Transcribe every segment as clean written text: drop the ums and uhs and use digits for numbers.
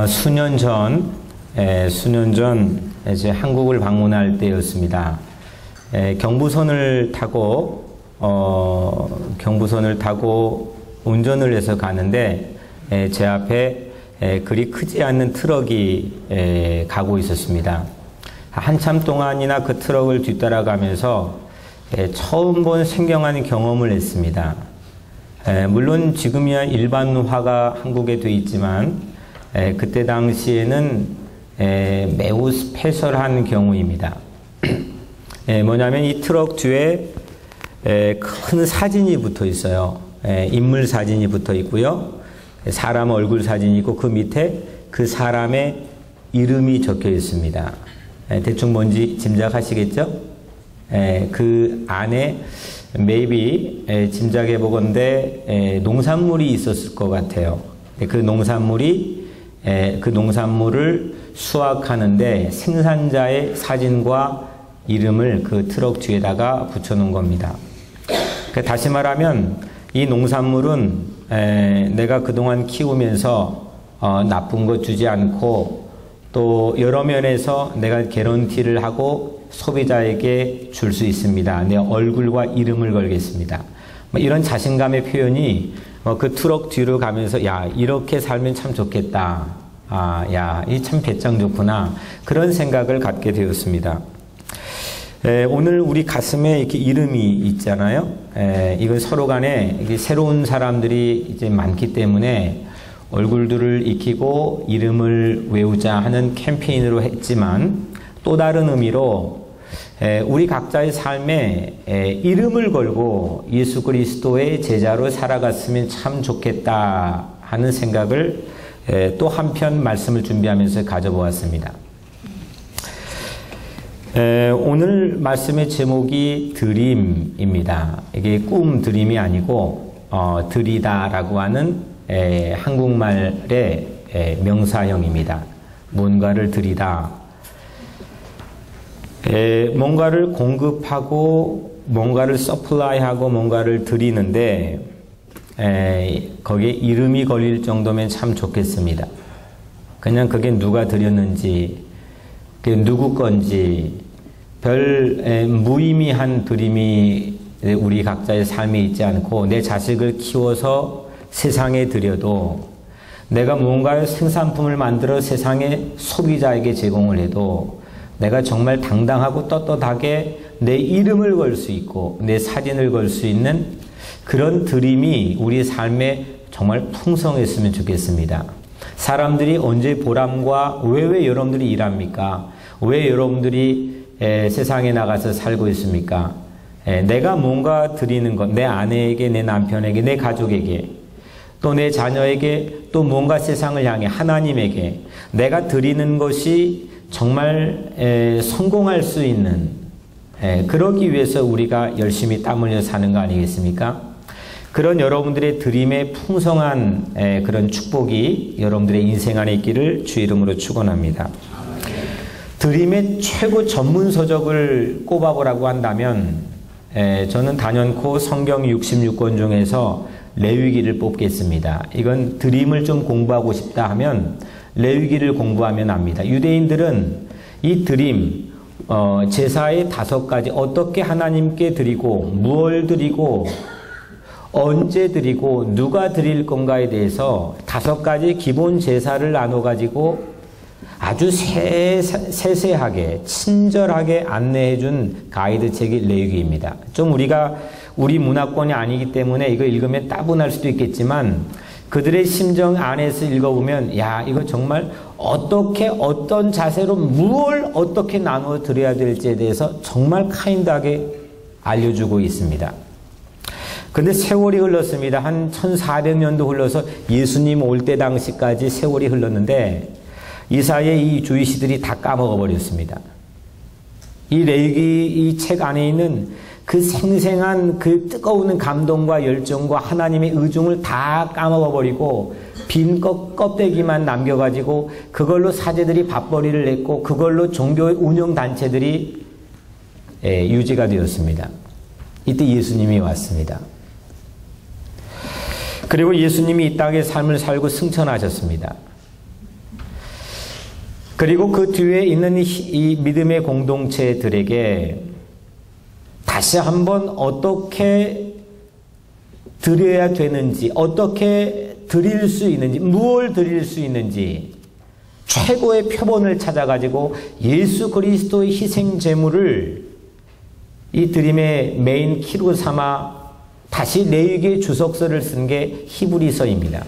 수년 전 이제 한국을 방문할 때였습니다. 경부선을 타고 운전을 해서 가는데 제 앞에 그리 크지 않는 트럭이 가고 있었습니다. 한참 동안이나 그 트럭을 뒤따라가면서 처음 본 생경한 경험을 했습니다. 물론 지금이야 일반화가 한국에 돼 있지만 그때 당시에는 매우 스페셜한 경우입니다. 뭐냐면 이 트럭 뒤에 큰 사진이 붙어 있어요. 인물 사진이 붙어 있고요. 사람 얼굴 사진이 있고 그 밑에 그 사람의 이름이 적혀 있습니다. 대충 뭔지 짐작하시겠죠? 그 안에 maybe 짐작해 보건대 농산물이 있었을 것 같아요. 그 농산물을 수확하는데 생산자의 사진과 이름을 그 트럭 뒤에다가 붙여놓은 겁니다. 다시 말하면 이 농산물은 내가 그동안 키우면서 나쁜 것 주지 않고 또 여러 면에서 내가 개런티를 하고 소비자에게 줄 수 있습니다. 내 얼굴과 이름을 걸겠습니다. 이런 자신감의 표현이 그 트럭 뒤로 가면서 야 이렇게 살면 참 좋겠다. 야 이 참 배짱 좋구나. 그런 생각을 갖게 되었습니다. 오늘 우리 가슴에 이렇게 이름이 있잖아요. 이건 서로 간에 이게 새로운 사람들이 이제 많기 때문에 얼굴들을 익히고 이름을 외우자 하는 캠페인으로 했지만 또 다른 의미로 우리 각자의 삶에 이름을 걸고 예수 그리스도의 제자로 살아갔으면 참 좋겠다 하는 생각을 또 한편 말씀을 준비하면서 가져보았습니다. 오늘 말씀의 제목이 드림입니다. 이게 꿈 드림이 아니고 드리다라고 하는 한국말의 명사형입니다. 뭔가를 드리다. 뭔가를 공급하고 뭔가를 서플라이하고 뭔가를 드리는데 거기에 이름이 걸릴 정도면 참 좋겠습니다. 그냥 그게 누가 드렸는지 그게 누구 건지 별 무의미한 드림이 우리 각자의 삶에 있지 않고 내 자식을 키워서 세상에 드려도 내가 무언가의 생산품을 만들어 세상의 소비자에게 제공을 해도 내가 정말 당당하고 떳떳하게 내 이름을 걸 수 있고 내 사진을 걸 수 있는 그런 드림이 우리 삶에 정말 풍성했으면 좋겠습니다. 사람들이 언제 보람과 왜 여러분들이 일합니까? 왜 여러분들이 세상에 나가서 살고 있습니까? 내가 뭔가 드리는 것, 내 아내에게, 내 남편에게, 내 가족에게, 또 내 자녀에게, 또 뭔가 세상을 향해 하나님에게 내가 드리는 것이 정말 성공할 수 있는 그러기 위해서 우리가 열심히 땀 흘려 사는 거 아니겠습니까? 그런 여러분들의 드림의 풍성한 그런 축복이 여러분들의 인생 안에 있기를 주 이름으로 축원합니다. 드림의 최고 전문 서적을 꼽아보라고 한다면 저는 단연코 성경 66권 중에서 레위기를 뽑겠습니다. 이건 드림을 좀 공부하고 싶다 하면 레위기를 공부하면 압니다. 유대인들은 이 드림, 제사의 5가지 어떻게 하나님께 드리고 무엇을 드리고 언제 드리고 누가 드릴 건가에 대해서 5가지 기본 제사를 나눠가지고 아주 세세하게 친절하게 안내해 준 가이드 책이 레위기입니다. 좀 우리 문화권이 아니기 때문에 이거 읽으면 따분할 수도 있겠지만 그들의 심정 안에서 읽어보면 야 이거 정말 어떻게 어떤 자세로 무엇을 어떻게 나누어 드려야 될지에 대해서 정말 카인드하게 알려주고 있습니다. 근데 세월이 흘렀습니다. 한 1400년도 흘러서 예수님 올 때 당시까지 세월이 흘렀는데 이 사이에 이 주이시들이 다 까먹어 버렸습니다. 이 레위기 이 책 안에 있는 그 생생한 그 뜨거운 감동과 열정과 하나님의 의중을 다 까먹어 버리고 빈 껍데기만 남겨가지고 그걸로 사제들이 밥벌이를 냈고 그걸로 종교 운영 단체들이 유지가 되었습니다. 이때 예수님이 왔습니다. 그리고 예수님이 이 땅의 삶을 살고 승천하셨습니다. 그리고 그 뒤에 있는 이 믿음의 공동체들에게 다시 한번 어떻게 드려야 되는지, 어떻게 드릴 수 있는지, 무엇을 드릴 수 있는지 최고의 표본을 찾아가지고 예수 그리스도의 희생 제물을 이 드림의 메인 키로 삼아 다시 레위기의 주석서를 쓴 게 히브리서입니다.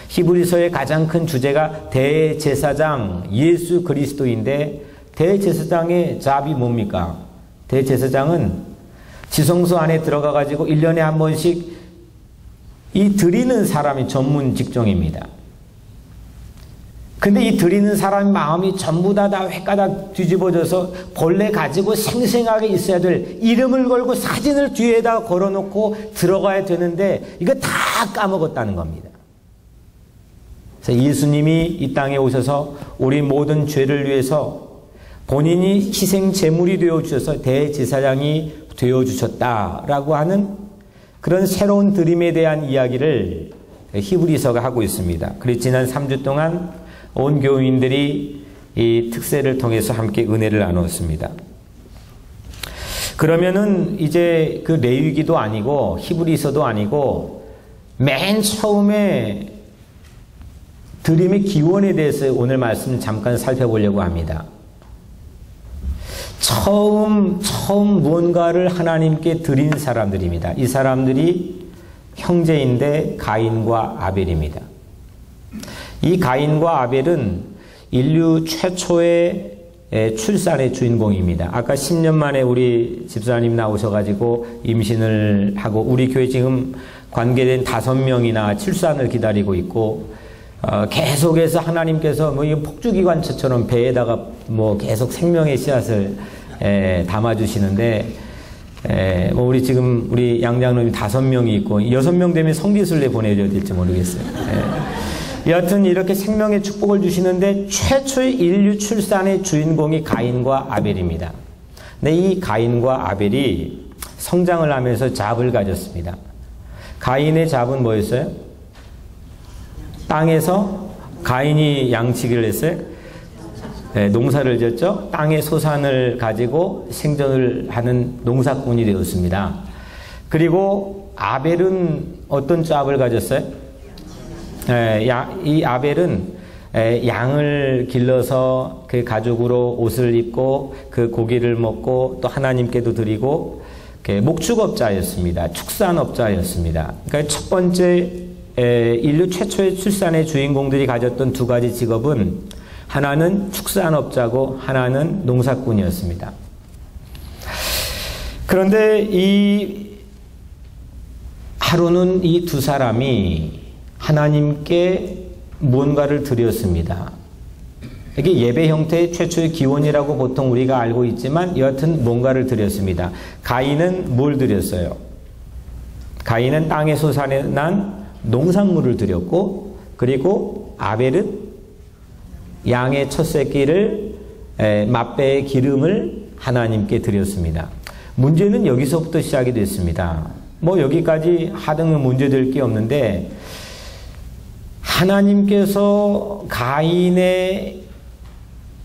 히브리서의 가장 큰 주제가 대제사장 예수 그리스도인데, 대제사장의 잡이 뭡니까? 대제사장은 지성소 안에 들어가 가지고 1년에 한 번씩 이 드리는 사람이 전문 직종입니다. 근데 이 드리는 사람의 마음이 전부 다 획가닥 뒤집어져서 본래 가지고 생생하게 있어야 될 이름을 걸고 사진을 뒤에다 걸어놓고 들어가야 되는데 이거 다 까먹었다는 겁니다. 그래서 예수님이 이 땅에 오셔서 우리 모든 죄를 위해서 본인이 희생 제물이 되어주셔서 대제사장이 되어주셨다라고 하는 그런 새로운 드림에 대한 이야기를 히브리서가 하고 있습니다. 그래서 지난 3주 동안 온 교인들이 이 특세를 통해서 함께 은혜를 나누었습니다. 그러면은 이제 그 레위기도 아니고 히브리서도 아니고 맨 처음에 드림의 기원에 대해서 오늘 말씀을 잠깐 살펴보려고 합니다. 처음 무언가를 하나님께 드린 사람들입니다. 이 사람들이 형제인데 가인과 아벨입니다. 이 가인과 아벨은 인류 최초의 출산의 주인공입니다. 아까 10년 만에 우리 집사님 나오셔가지고 임신을 하고 우리 교회 지금 관계된 5명이나 출산을 기다리고 있고 계속해서 하나님께서 뭐 폭주기관차처럼 배에다가 뭐 계속 생명의 씨앗을 담아주시는데 우리 지금 우리 양장로님 5명이 있고 6명 되면 성지순례 보내줘야 될지 모르겠어요. 여하튼 이렇게 생명의 축복을 주시는데 최초의 인류 출산의 주인공이 가인과 아벨입니다. 근데 이 가인과 아벨이 성장을 하면서 잡을 가졌습니다. 가인의 잡은 뭐였어요? 땅에서 가인이 양치기를 했어요. 농사를 지었죠. 땅의 소산을 가지고 생존을 하는 농사꾼이 되었습니다. 그리고 아벨은 어떤 잡을 가졌어요? 이 아벨은 양을 길러서 그 가죽으로 옷을 입고 그 고기를 먹고 또 하나님께도 드리고 목축업자였습니다. 축산업자였습니다. 그러니까 첫 번째 인류 최초의 출산의 주인공들이 가졌던 두 가지 직업은 하나는 축산업자고 하나는 농사꾼이었습니다. 그런데 이 하루는 이 두 사람이 하나님께 무언가를 드렸습니다. 이게 예배 형태의 최초의 기원이라고 보통 우리가 알고 있지만 여하튼 뭔가를 드렸습니다. 가인은 뭘 드렸어요? 가인은 땅의 소산에 난 농산물을 드렸고, 그리고 아벨은 양의 첫 새끼를 맛배의 기름을 하나님께 드렸습니다. 문제는 여기서부터 시작이 됐습니다. 뭐 여기까지 하등은 문제될 게 없는데 하나님께서 가인의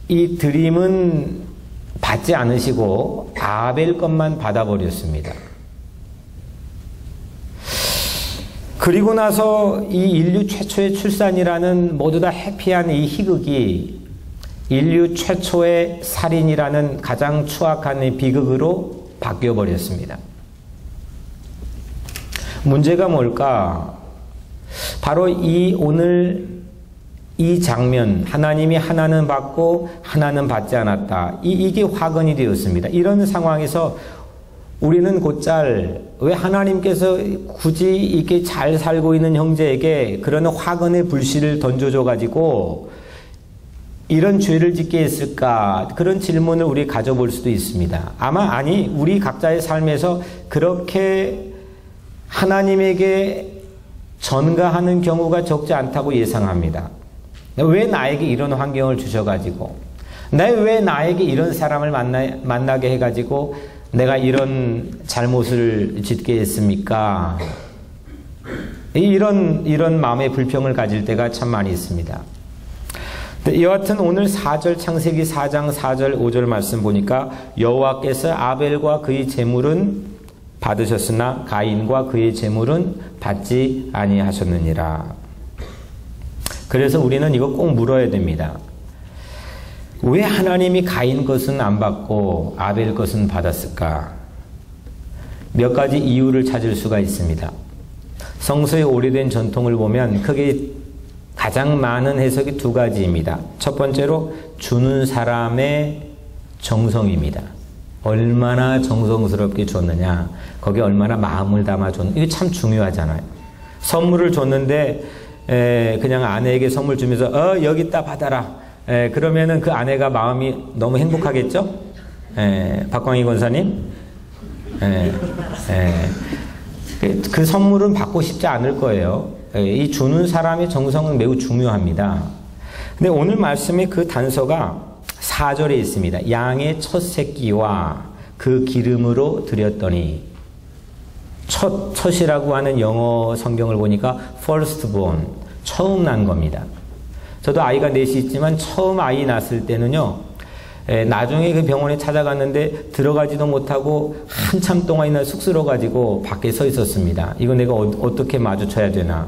이 드림은 받지 않으시고 아벨 것만 받아버렸습니다. 그리고 나서 이 인류 최초의 출산이라는 모두 다 해피한 이 희극이 인류 최초의 살인이라는 가장 추악한 비극으로 바뀌어버렸습니다. 문제가 뭘까? 바로 오늘 이 장면, 하나님이 하나는 받고 하나는 받지 않았다. 이게 화근이 되었습니다. 이런 상황에서 우리는 곧잘 왜 하나님께서 굳이 이렇게 잘 살고 있는 형제에게 그런 화근의 불씨를 던져줘 가지고 이런 죄를 짓게 했을까? 그런 질문을 우리 가져볼 수도 있습니다. 아마 아니, 우리 각자의 삶에서 그렇게 하나님에게 전가하는 경우가 적지 않다고 예상합니다. 왜 나에게 이런 환경을 주셔가지고, 왜 나에게 이런 사람을 만나게 해가지고 내가 이런 잘못을 짓게 했습니까? 이런 마음의 불평을 가질 때가 참 많이 있습니다. 여하튼 오늘 4절 창세기 4장 4절 5절 말씀 보니까 여호와께서 아벨과 그의 제물은 받으셨으나 가인과 그의 제물은 받지 아니하셨느니라. 그래서 우리는 이거 꼭 물어야 됩니다. 왜 하나님이 가인 것은 안 받고 아벨 것은 받았을까? 몇 가지 이유를 찾을 수가 있습니다. 성서의 오래된 전통을 보면 크게 가장 많은 해석이 두 가지입니다. 첫 번째로 주는 사람의 정성입니다. 얼마나 정성스럽게 줬느냐, 거기에 얼마나 마음을 담아 줬느냐, 이게 참 중요하잖아요. 선물을 줬는데 그냥 아내에게 선물 주면서 여기 있다 받아라, 그러면은 그 아내가 마음이 너무 행복하겠죠? 박광희 권사님? 그 선물은 받고 싶지 않을 거예요. 이 주는 사람의 정성은 매우 중요합니다. 근데 오늘 말씀의 그 단서가 4절에 있습니다. 양의 첫 새끼와 그 기름으로 드렸더니, 첫이라고 하는 영어 성경을 보니까 firstborn, 처음 난 겁니다. 저도 아이가 넷이 있지만 처음 아이 낳았을 때는요, 나중에 그 병원에 찾아갔는데 들어가지도 못하고 한참 동안이나 쑥스러워가지고 밖에 서 있었습니다. 이거 내가 어떻게 마주쳐야 되나.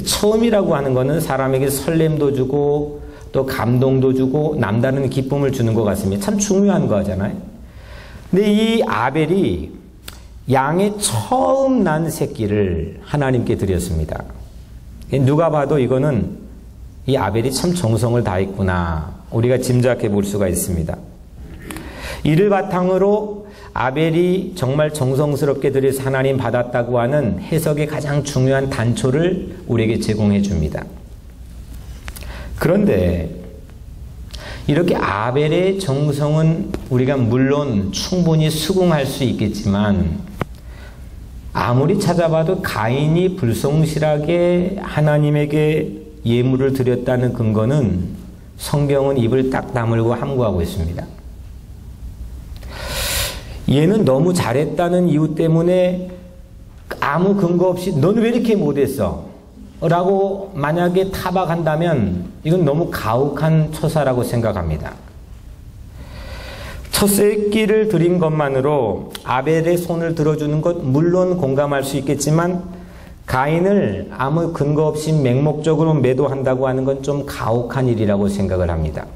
처음이라고 하는 거는 사람에게 설렘도 주고 또 감동도 주고 남다른 기쁨을 주는 것 같습니다. 참 중요한 거잖아요. 근데 이 아벨이 양의 처음 난 새끼를 하나님께 드렸습니다. 누가 봐도 이거는 이 아벨이 참 정성을 다했구나, 우리가 짐작해 볼 수가 있습니다. 이를 바탕으로 아벨이 정말 정성스럽게 드려서 하나님 받았다고 하는 해석의 가장 중요한 단초를 우리에게 제공해 줍니다. 그런데 이렇게 아벨의 정성은 우리가 물론 충분히 수긍할 수 있겠지만, 아무리 찾아봐도 가인이 불성실하게 하나님에게 예물을 드렸다는 근거는 성경은 입을 딱 다물고 함구하고 있습니다. 얘는 너무 잘했다는 이유 때문에 아무 근거 없이 너는 왜 이렇게 못했어? 라고 만약에 타박한다면 이건 너무 가혹한 처사라고 생각합니다. 첫 새끼를 드린 것만으로 아벨의 손을 들어주는 것 물론 공감할 수 있겠지만, 가인을 아무 근거 없이 맹목적으로 매도한다고 하는 건 좀 가혹한 일이라고 생각을 합니다.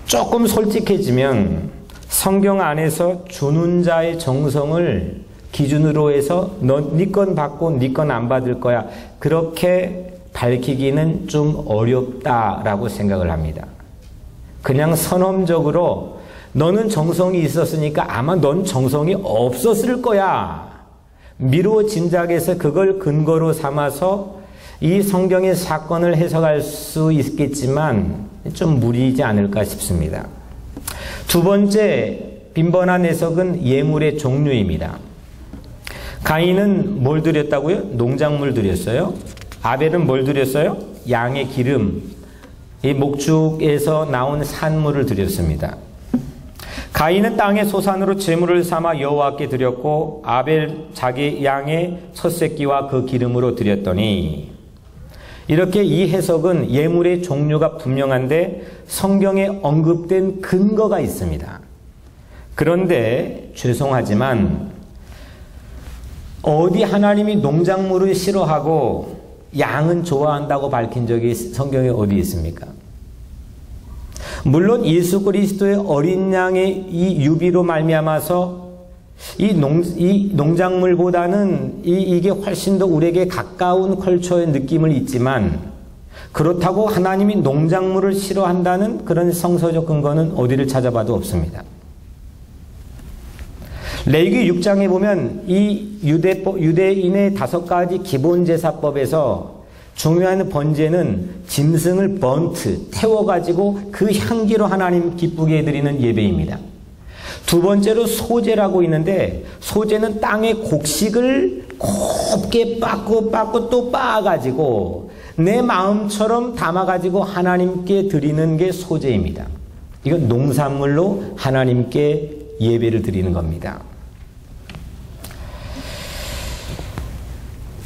조금 솔직해지면 성경 안에서 주는 자의 정성을 기준으로 해서 네 건 받고 네 건 안 받을 거야, 그렇게 밝히기는 좀 어렵다라고 생각을 합니다. 그냥 선언적으로 너는 정성이 있었으니까 아마 넌 정성이 없었을 거야, 미루어 짐작해서 그걸 근거로 삼아서 이 성경의 사건을 해석할 수 있겠지만 좀 무리이지 않을까 싶습니다. 두 번째 빈번한 해석은 예물의 종류입니다. 가인은 뭘 드렸다고요? 농작물 드렸어요. 아벨은 뭘 드렸어요? 양의 기름, 이 목축에서 나온 산물을 드렸습니다. 가인은 땅의 소산으로 제물을 삼아 여호와께 드렸고, 아벨 자기 양의 첫 새끼와 그 기름으로 드렸더니, 이렇게 이 해석은 예물의 종류가 분명한데 성경에 언급된 근거가 있습니다. 그런데 죄송하지만 어디 하나님이 농작물을 싫어하고 양은 좋아한다고 밝힌 적이 성경에 어디 있습니까? 물론 예수 그리스도의 어린 양의 이 유비로 말미암아서 이 농작물보다는 이게 훨씬 더 우리에게 가까운 컬처의 느낌을 있지만, 그렇다고 하나님이 농작물을 싫어한다는 그런 성서적 근거는 어디를 찾아봐도 없습니다. 레위기 6장에 보면 이 유대인의 5가지 기본 제사법에서 중요한 번제는 짐승을 태워가지고 그 향기로 하나님 기쁘게 드리는 예배입니다. 두 번째로 소제라고 있는데, 소제는 땅의 곡식을 곱게 빻고 또 빻아가지고 내 마음처럼 담아가지고 하나님께 드리는 게 소제입니다. 이건 농산물로 하나님께 예배를 드리는 겁니다.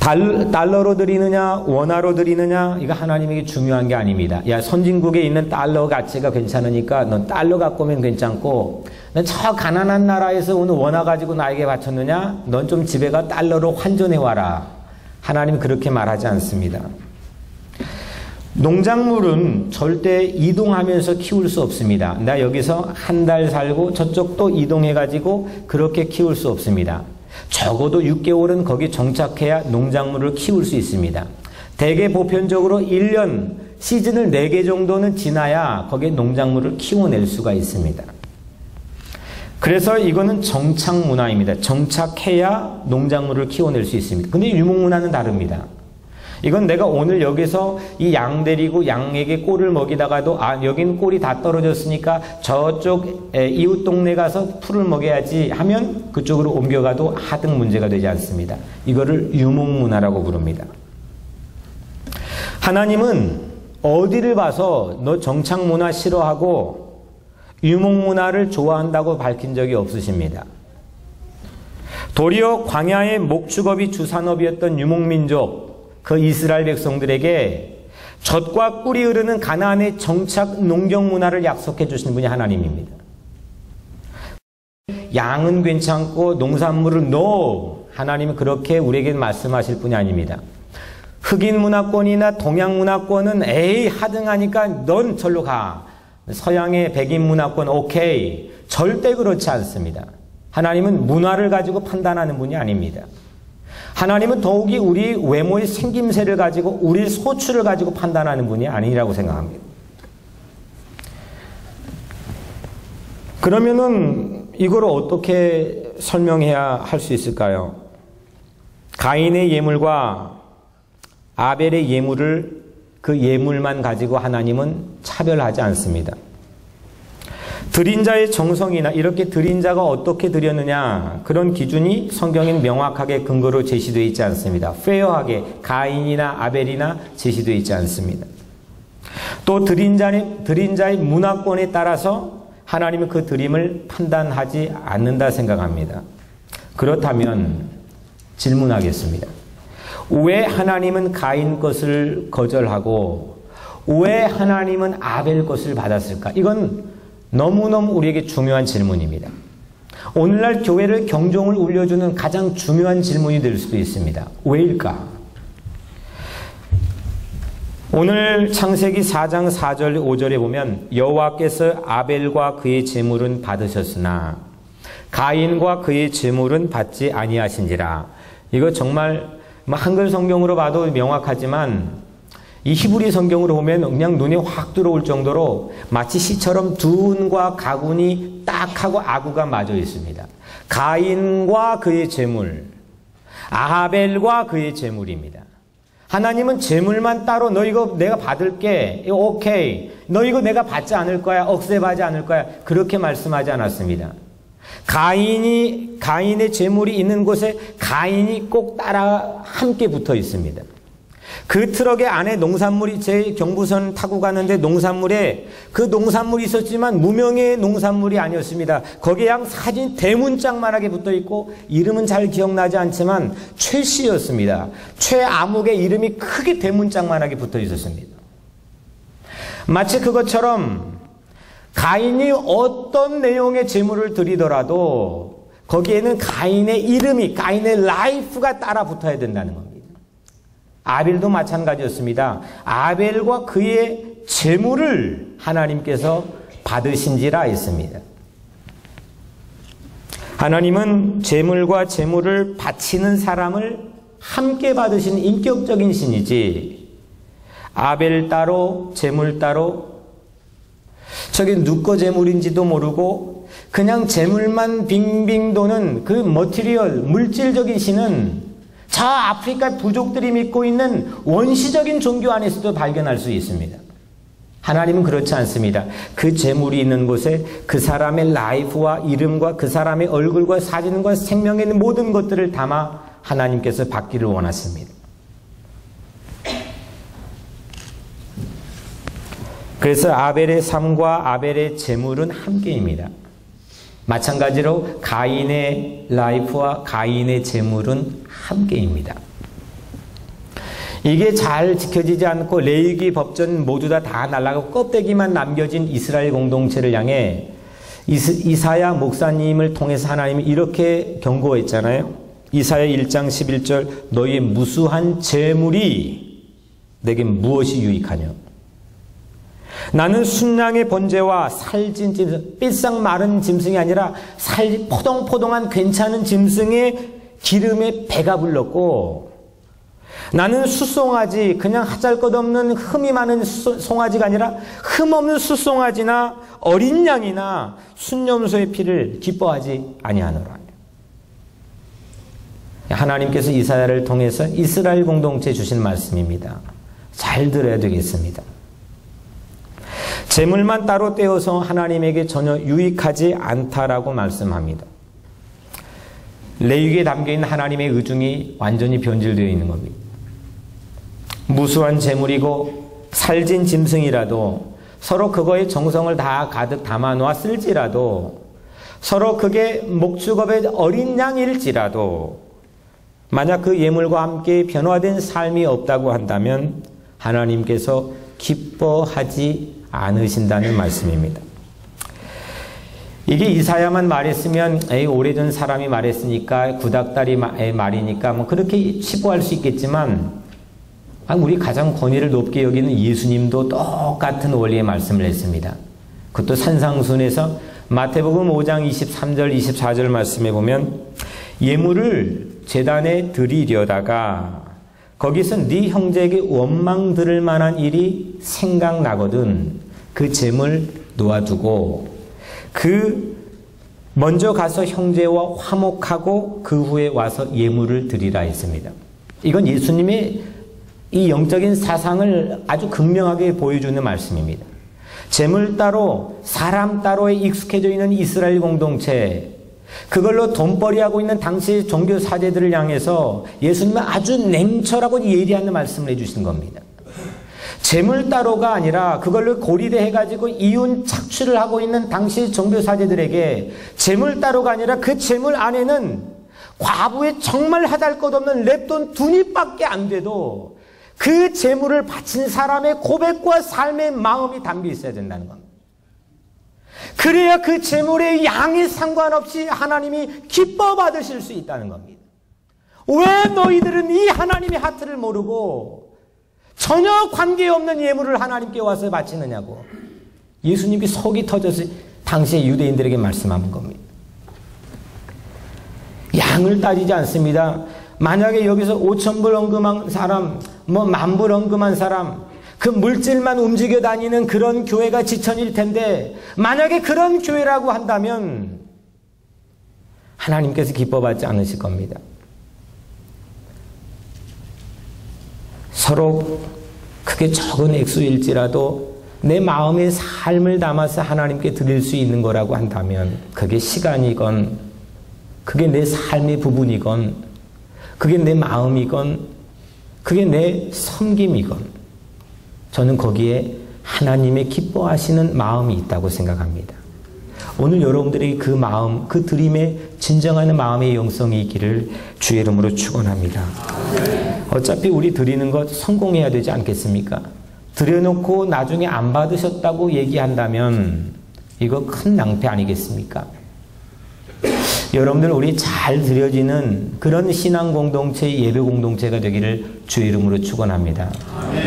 달러로 드리느냐 원화로 드리느냐 이거 하나님에게 중요한 게 아닙니다. 야, 선진국에 있는 달러 가치가 괜찮으니까 넌 달러 갖고 오면 괜찮고, 넌 저 가난한 나라에서 오늘 원화 가지고 나에게 바쳤느냐, 넌 좀 집에 가 달러로 환전해 와라. 하나님은 그렇게 말하지 않습니다. 농작물은 절대 이동하면서 키울 수 없습니다. 나 여기서 한 달 살고 저쪽 또 이동해가지고 그렇게 키울 수 없습니다. 적어도 6개월은 거기 정착해야 농작물을 키울 수 있습니다. 대개 보편적으로 1년 시즌을 4개 정도는 지나야 거기에 농작물을 키워낼 수가 있습니다. 그래서 이거는 정착 문화입니다. 정착해야 농작물을 키워낼 수 있습니다. 근데 유목문화는 다릅니다. 이건 내가 오늘 여기서 이 양 데리고 양에게 꼴을 먹이다가도 여긴 꼴이 다 떨어졌으니까 저쪽 이웃 동네 가서 풀을 먹여야지 하면 그쪽으로 옮겨가도 하등 문제가 되지 않습니다. 이거를 유목문화라고 부릅니다. 하나님은 어디를 봐서 너 정착문화 싫어하고 유목문화를 좋아한다고 밝힌 적이 없으십니다. 도리어 광야의 목축업이 주산업이었던 유목민족 그 이스라엘 백성들에게 젖과 꿀이 흐르는 가나안의 정착 농경 문화를 약속해 주신 분이 하나님입니다. 양은 괜찮고 농산물을 no, 하나님은 그렇게 우리에게 말씀하실 분이 아닙니다. 흑인 문화권이나 동양 문화권은 에이 하등하니까 넌 절로 가. 서양의 백인 문화권 오케이. 절대 그렇지 않습니다. 하나님은 문화를 가지고 판단하는 분이 아닙니다. 하나님은 더욱이 우리 외모의 생김새를 가지고 우리 소출을 가지고 판단하는 분이 아니라고 생각합니다. 그러면은 이걸 어떻게 설명해야 할 수 있을까요? 가인의 예물과 아벨의 예물을 그 예물만 가지고 하나님은 차별하지 않습니다. 드린 자의 정성이나 이렇게 드린 자가 어떻게 드렸느냐 그런 기준이 성경엔 명확하게 근거로 제시되어 있지 않습니다. 페어하게 가인이나 아벨이나 제시되어 있지 않습니다. 또 드린 자의 문화권에 따라서 하나님은 그 드림을 판단하지 않는다 생각합니다. 그렇다면 질문하겠습니다. 왜 하나님은 가인 것을 거절하고 왜 하나님은 아벨 것을 받았을까? 이건 너무너무 우리에게 중요한 질문입니다. 오늘날 교회를 경종을 울려주는 가장 중요한 질문이 될 수도 있습니다. 왜일까? 오늘 창세기 4장 4절 5절에 보면 여호와께서 아벨과 그의 제물은 받으셨으나 가인과 그의 제물은 받지 아니하신지라. 이거 정말 한글 성경으로 봐도 명확하지만 이 히브리 성경으로 보면 그냥 눈에 확 들어올 정도로 마치 시처럼 두운과 가군이 딱 하고 아구가 맞아 있습니다. 가인과 그의 제물, 아벨과 그의 제물입니다. 하나님은 제물만 따로 너 이거 내가 받을게, 이거 오케이, 너 이거 내가 받지 않을 거야, 억셉하지 않을 거야 그렇게 말씀하지 않았습니다. 가인의 제물이 있는 곳에 가인이 꼭 따라 함께 붙어 있습니다. 그 트럭의 안에 농산물이 제 경부선 타고 가는데 농산물에 그 농산물이 있었지만 무명의 농산물이 아니었습니다. 거기에 양 사진 대문짝만하게 붙어 있고 이름은 잘 기억나지 않지만 최 씨였습니다. 최 아목의 이름이 크게 대문짝만하게 붙어 있었습니다. 마치 그것처럼 가인이 어떤 내용의 제물을 드리더라도 거기에는 가인의 이름이 가인의 라이프가 따라 붙어야 된다는 겁니다. 아벨도 마찬가지였습니다. 아벨과 그의 제물을 하나님께서 받으신지라 했습니다. 하나님은 제물과 제물을 바치는 사람을 함께 받으신 인격적인 신이지 아벨 따로 제물 따로 저게 누꺼 제물인지도 모르고 그냥 제물만 빙빙 도는 그 머티리얼 물질적인 신은 저 아프리카 부족들이 믿고 있는 원시적인 종교 안에서도 발견할 수 있습니다. 하나님은 그렇지 않습니다. 그 재물이 있는 곳에 그 사람의 라이프와 이름과 그 사람의 얼굴과 사진과 생명에 있는 모든 것들을 담아 하나님께서 받기를 원하십니다. 그래서 아벨의 삶과 아벨의 재물은 함께입니다. 마찬가지로 가인의 라이프와 가인의 재물은 함께입니다. 이게 잘 지켜지지 않고 레위기 법전 모두 다 날아가고 껍데기만 남겨진 이스라엘 공동체를 향해 이사야 목사님을 통해서 하나님이 이렇게 경고했잖아요. 이사야 1장 11절 너희의 무수한 재물이 내게 무엇이 유익하냐. 나는 순양의 번제와 살찐 짐승, 삐싹 마른 짐승이 아니라 포동포동한 괜찮은 짐승의 기름에 배가 불렀고, 나는 수송아지, 그냥 하잘것없는 흠이 많은 송아지가 아니라 흠없는 수송아지나 어린 양이나 순염소의 피를 기뻐하지 아니하노라. 하나님께서 이사야를 통해서 이스라엘 공동체에 주신 말씀입니다. 잘 들어야 되겠습니다. 재물만 따로 떼어서 하나님에게 전혀 유익하지 않다라고 말씀합니다. 레위기에 담겨있는 하나님의 의중이 완전히 변질되어 있는 겁니다. 무수한 재물이고 살진 짐승이라도 서로 그거에 정성을 다 가득 담아놓았을지라도 서로 그게 목축업의 어린 양일지라도 만약 그 예물과 함께 변화된 삶이 없다고 한다면 하나님께서 기뻐하지 않으신다는 말씀입니다. 이게 이사야만 말했으면 오래전 사람이 말했으니까 구닥다리의 말이니까 뭐 그렇게 치부할 수 있겠지만 우리 가장 권위를 높게 여기는 예수님도 똑같은 원리의 말씀을 했습니다. 그것도 산상순에서 마태복음 5장 23절 24절 말씀에 보면 예물을 제단에 드리려다가 거기서 네 형제에게 원망 들을 만한 일이 생각나거든 그 재물 놓아두고 먼저 가서 형제와 화목하고 그 후에 와서 예물을 드리라 했습니다. 이건 예수님의 이 영적인 사상을 아주 극명하게 보여주는 말씀입니다. 재물 따로 사람 따로에 익숙해져 있는 이스라엘 공동체, 그걸로 돈벌이하고 있는 당시 종교 사제들을 향해서 예수님은 아주 냉철하고 예리한 말씀을 해주신 겁니다. 재물 따로가 아니라 그걸로 고리대 해가지고 이윤 착취를 하고 있는 당시 종교 사제들에게 재물 따로가 아니라 그 재물 안에는 과부의 정말 하잘것없는 랩돈 2입밖에 안 돼도 그 재물을 바친 사람의 고백과 삶의 마음이 담겨 있어야 된다는 겁니다. 그래야 그 재물의 양에 상관없이 하나님이 기뻐 받으실 수 있다는 겁니다. 왜 너희들은 이 하나님의 하트를 모르고 전혀 관계없는 예물을 하나님께 와서 바치느냐고 예수님이 속이 터져서 당시의 유대인들에게 말씀한 겁니다. 양을 따지지 않습니다. 만약에 여기서 5,000불 헌금한 사람, 10,000불 헌금한 사람, 그 물질만 움직여 다니는 그런 교회가 지천일 텐데 만약에 그런 교회라고 한다면 하나님께서 기뻐받지 않으실 겁니다. 서로 크게 적은 액수일지라도 내 마음의 삶을 담아서 하나님께 드릴 수 있는 거라고 한다면 그게 시간이건 그게 내 삶의 부분이건 그게 내 마음이건 그게 내 섬김이건 저는 거기에 하나님의 기뻐하시는 마음이 있다고 생각합니다. 오늘 여러분들에게 그 마음, 그 드림에 진정한 마음의 영성이 있기를 주의 이름으로 축원합니다. 어차피 우리 드리는 것 성공해야 되지 않겠습니까? 드려놓고 나중에 안 받으셨다고 얘기한다면 이거 큰 낭패 아니겠습니까? 여러분들 우리 잘 드려지는 그런 신앙 공동체, 예배 공동체가 되기를 주의 이름으로 축원합니다.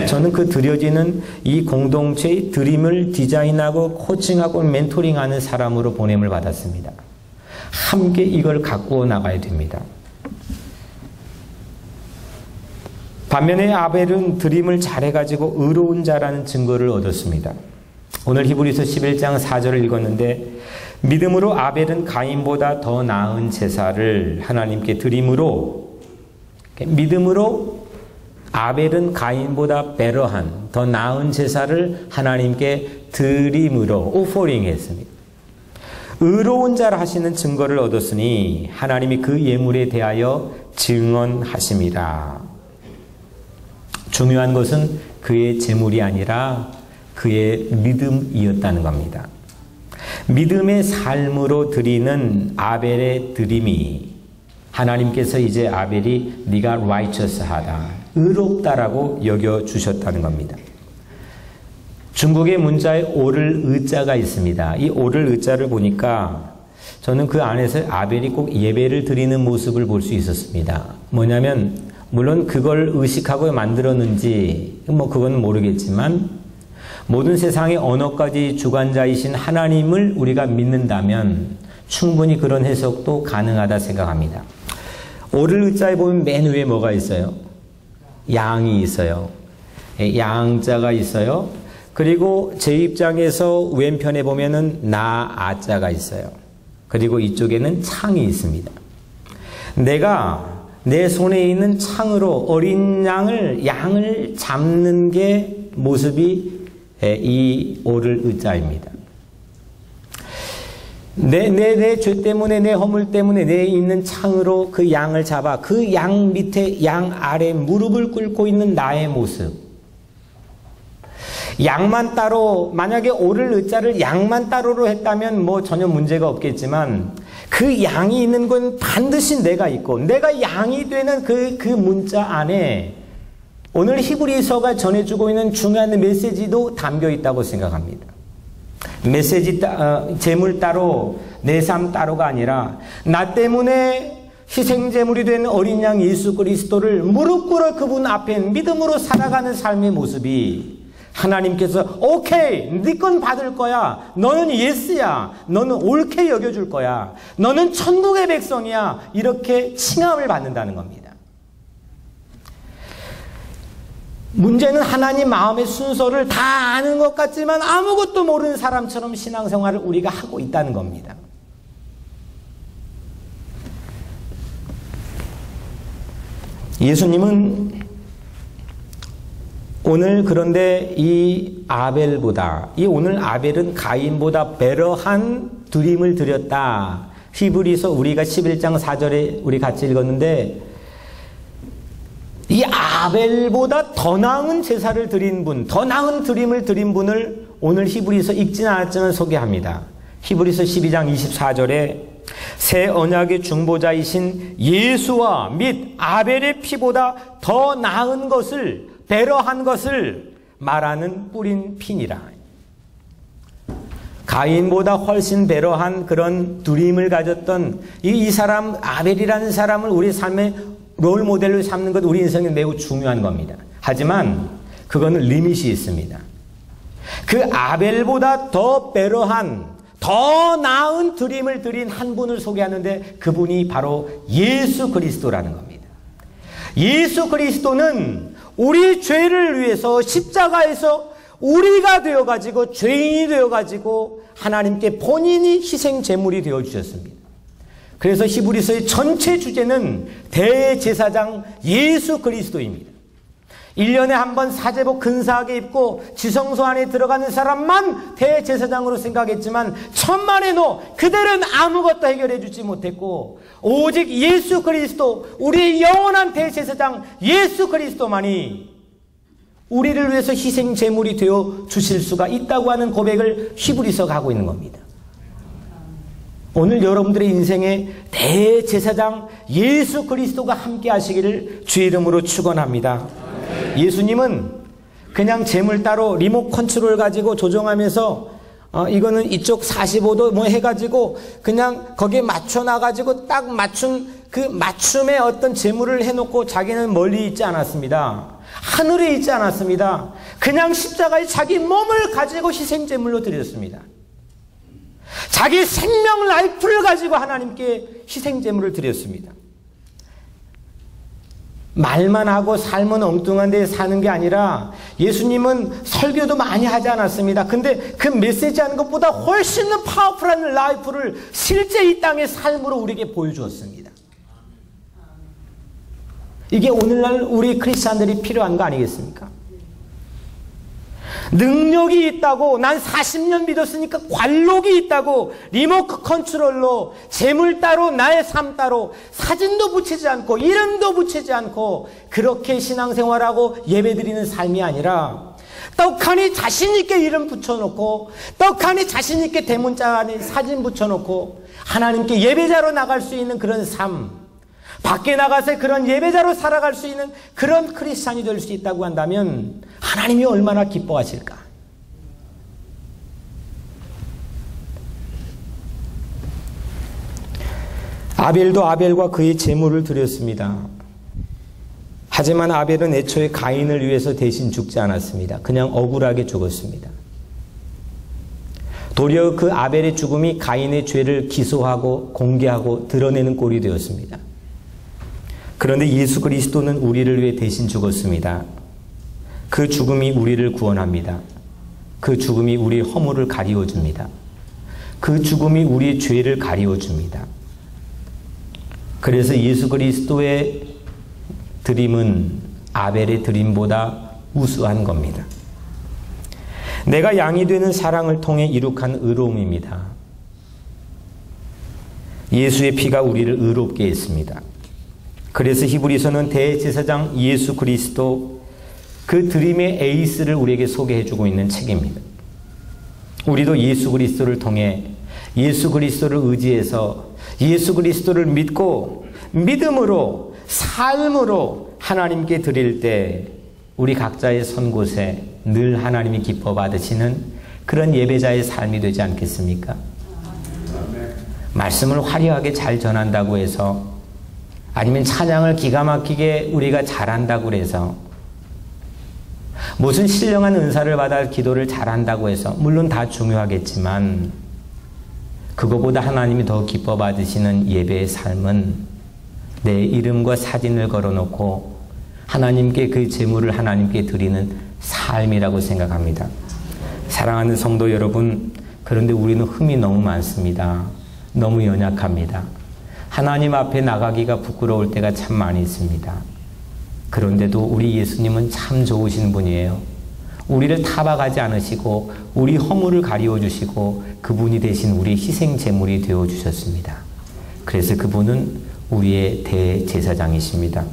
저는 그 드려지는 이 공동체의 드림을 디자인하고 코칭하고 멘토링하는 사람으로 보냄을 받았습니다. 함께 이걸 갖고 나가야 됩니다. 반면에 아벨은 드림을 잘해가지고 의로운 자라는 증거를 얻었습니다. 오늘 히브리서 11장 4절을 읽었는데 믿음으로 아벨은 가인보다 더 나은 제사를 하나님께 드림으로 믿음으로 아벨은 가인보다 베러한 더 나은 제사를 하나님께 드림으로 오퍼링 했습니다. 의로운 자라 하시는 증거를 얻었으니 하나님이 그 예물에 대하여 증언하심이라. 중요한 것은 그의 재물이 아니라 그의 믿음이었다는 겁니다. 믿음의 삶으로 드리는 아벨의 드림이 하나님께서 이제 아벨이 네가 righteous하다, 의롭다라고 여겨주셨다는 겁니다. 중국의 문자에 오를 의자가 있습니다. 이 오를 의자를 보니까 저는 그 안에서 아벨이 꼭 예배를 드리는 모습을 볼 수 있었습니다. 뭐냐면 물론 그걸 의식하고 만들었는지 그건 모르겠지만 모든 세상의 언어까지 주관자이신 하나님을 우리가 믿는다면 충분히 그런 해석도 가능하다 생각합니다. 오를 의자에 보면 맨 위에 뭐가 있어요? 양이 있어요. 양자가 있어요. 그리고 제 입장에서 왼편에 보면은 아자가 있어요. 그리고 이쪽에는 창이 있습니다. 내가 내 손에 있는 창으로 어린 양을 잡는 게 모습이 이 오를 의자입니다. 내 죄 때문에, 내 허물 때문에 내 있는 창으로 그 양을 잡아 그 양 밑에, 양 아래 무릎을 꿇고 있는 나의 모습. 양만 따로, 만약에 오를 의자를 양만 따로로 했다면 전혀 문제가 없겠지만 그 양이 있는 건 반드시 내가 있고 내가 양이 되는 그 문자 안에 오늘 히브리서가 전해주고 있는 중요한 메시지도 담겨 있다고 생각합니다. 메시지 제물 따로, 내 삶 따로가 아니라 나 때문에 희생제물이 된 어린 양 예수 그리스도를 무릎 꿇어 그분 앞에 믿음으로 살아가는 삶의 모습이 하나님께서 오케이, 네 건 받을 거야. 너는 예스야. 너는 옳게 여겨줄 거야. 너는 천국의 백성이야. 이렇게 칭함을 받는다는 겁니다. 문제는 하나님 마음의 순서를 다 아는 것 같지만 아무것도 모르는 사람처럼 신앙생활을 우리가 하고 있다는 겁니다. 예수님은 오늘 그런데 이 아벨보다, 오늘 아벨은 가인보다 베러한 드림을 드렸다. 히브리서 우리가 11장 4절에 우리 같이 읽었는데 이 아벨보다 더 나은 제사를 드린 분, 더 나은 드림을 드린 분을 오늘 히브리서 읽지는 않았지만 소개합니다. 히브리서 12장 24절에 새 언약의 중보자이신 예수와 및 아벨의 피보다 더 나은 것을, 베러한 것을 말하는 뿌린 피니라. 가인보다 훨씬 베러한 그런 두림을 가졌던 이 사람, 아벨이라는 사람을 우리 삶의 롤 모델로 삼는 것 우리 인생에 매우 중요한 겁니다. 하지만 그거는 리밋이 있습니다. 그 아벨보다 더 베러한, 더 나은 드림을 드린 한 분을 소개하는데 그분이 바로 예수 그리스도라는 겁니다. 예수 그리스도는 우리 죄를 위해서 십자가에서 우리가 되어가지고 죄인이 되어가지고 하나님께 본인이 희생 제물이 되어주셨습니다. 그래서 히브리서의 전체 주제는 대제사장 예수 그리스도입니다. 1년에 한 번 사제복 근사하게 입고 지성소 안에 들어가는 사람만 대제사장으로 생각했지만 천만에도 그들은 아무것도 해결해 주지 못했고 오직 예수 그리스도, 우리의 영원한 대제사장 예수 그리스도만이 우리를 위해서 희생 제물이 되어 주실 수가 있다고 하는 고백을 히브리서가 하고 있는 겁니다. 오늘 여러분들의 인생에 대제사장 예수 그리스도가 함께 하시기를 주의 이름으로 축원합니다. 예수님은 그냥 제물 따로 리모컨 컨트롤 가지고 조정하면서 이거는 이쪽 45도 해가지고 그냥 거기에 맞춰놔가지고 딱 맞춘 그 맞춤의 어떤 제물을 해놓고 자기는 멀리 있지 않았습니다. 하늘에 있지 않았습니다. 그냥 십자가에 자기 몸을 가지고 희생제물로 드렸습니다. 자기 생명 라이프를 가지고 하나님께 희생제물을 드렸습니다. 말만 하고 삶은 엉뚱한 데 사는 게 아니라 예수님은 설교도 많이 하지 않았습니다. 근데 그 메시지 하는 것보다 훨씬 더 파워풀한 라이프를 실제 이 땅의 삶으로 우리에게 보여주었습니다. 이게 오늘날 우리 크리스찬들이 필요한 거 아니겠습니까? 능력이 있다고, 난 40년 믿었으니까 관록이 있다고 리모컨 컨트롤로 재물 따로 나의 삶 따로 사진도 붙이지 않고 이름도 붙이지 않고 그렇게 신앙생활하고 예배드리는 삶이 아니라 떡하니 자신있게 이름 붙여놓고 떡하니 자신있게 대문자 안에 사진 붙여놓고 하나님께 예배자로 나갈 수 있는 그런 삶, 밖에 나가서 그런 예배자로 살아갈 수 있는 그런 크리스찬이 될 수 있다고 한다면 하나님이 얼마나 기뻐하실까? 아벨도 아벨과 그의 제물을 드렸습니다. 하지만 아벨은 애초에 가인을 위해서 대신 죽지 않았습니다. 그냥 억울하게 죽었습니다. 도리어 그 아벨의 죽음이 가인의 죄를 기소하고 공개하고 드러내는 꼴이 되었습니다. 그런데 예수 그리스도는 우리를 위해 대신 죽었습니다. 그 죽음이 우리를 구원합니다. 그 죽음이 우리의 허물을 가리워줍니다. 그 죽음이 우리의 죄를 가리워줍니다. 그래서 예수 그리스도의 드림은 아벨의 드림보다 우수한 겁니다. 내가 양이 되는 사랑을 통해 이룩한 의로움입니다. 예수의 피가 우리를 의롭게 했습니다. 그래서 히브리서는 대제사장 예수 그리스도 그 드림의 에이스를 우리에게 소개해주고 있는 책입니다. 우리도 예수 그리스도를 통해 예수 그리스도를 의지해서 예수 그리스도를 믿고 믿음으로 삶으로 하나님께 드릴 때 우리 각자의 선 곳에 늘 하나님이 기뻐 받으시는 그런 예배자의 삶이 되지 않겠습니까? 말씀을 화려하게 잘 전한다고 해서 아니면 찬양을 기가 막히게 우리가 잘한다고 해서 무슨 신령한 은사를 받아 기도를 잘한다고 해서 물론 다 중요하겠지만 그거보다 하나님이 더 기뻐 받으시는 예배의 삶은 내 이름과 사진을 걸어놓고 하나님께 그 제물을 하나님께 드리는 삶이라고 생각합니다. 사랑하는 성도 여러분, 그런데 우리는 흠이 너무 많습니다. 너무 연약합니다. 하나님 앞에 나가기가 부끄러울 때가 참 많이 있습니다. 그런데도 우리 예수님은 참 좋으신 분이에요. 우리를 타박하지 않으시고 우리 허물을 가리워 주시고 그분이 대신 우리의 희생 제물이 되어 주셨습니다. 그래서 그분은 우리의 대제사장이십니다.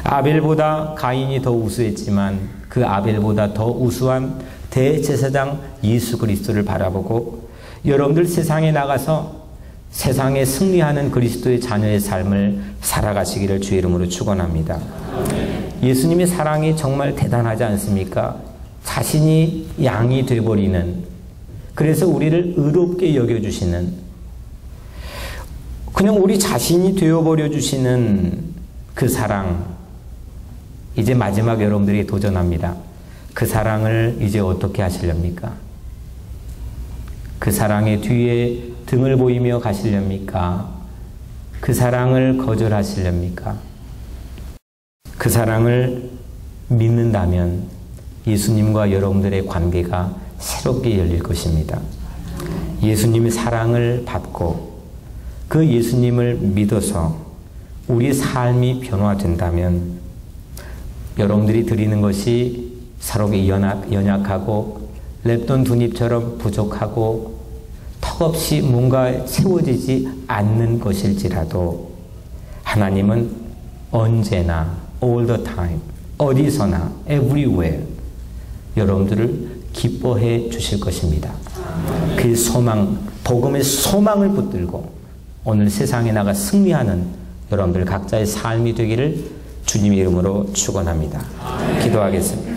아벨보다 가인이 더 우수했지만 그 아벨보다 더 우수한 대제사장 예수 그리스도를 바라보고 여러분들 세상에 나가서 세상에 승리하는 그리스도의 자녀의 삶을 살아가시기를 주의 이름으로 축원합니다. 예수님의 사랑이 정말 대단하지 않습니까? 자신이 양이 되어버리는, 그래서 우리를 의롭게 여겨주시는, 그냥 우리 자신이 되어버려 주시는 그 사랑, 이제 마지막 여러분들이 도전합니다. 그 사랑을 이제 어떻게 하시렵니까? 그 사랑의 뒤에 등을 보이며 가시렵니까? 그 사랑을 거절하시렵니까? 그 사랑을 믿는다면 예수님과 여러분들의 관계가 새롭게 열릴 것입니다. 예수님의 사랑을 받고 그 예수님을 믿어서 우리의 삶이 변화된다면 여러분들이 드리는 것이 서로에게 연약하고 랩돈 두 잎처럼 부족하고 턱없이 뭔가 채워지지 않는 것일지라도 하나님은 언제나 all the time, 어디서나 everywhere 여러분들을 기뻐해 주실 것입니다. 그 소망, 복음의 소망을 붙들고 오늘 세상에 나가 승리하는 여러분들 각자의 삶이 되기를 주님의 이름으로 축원합니다. 기도하겠습니다.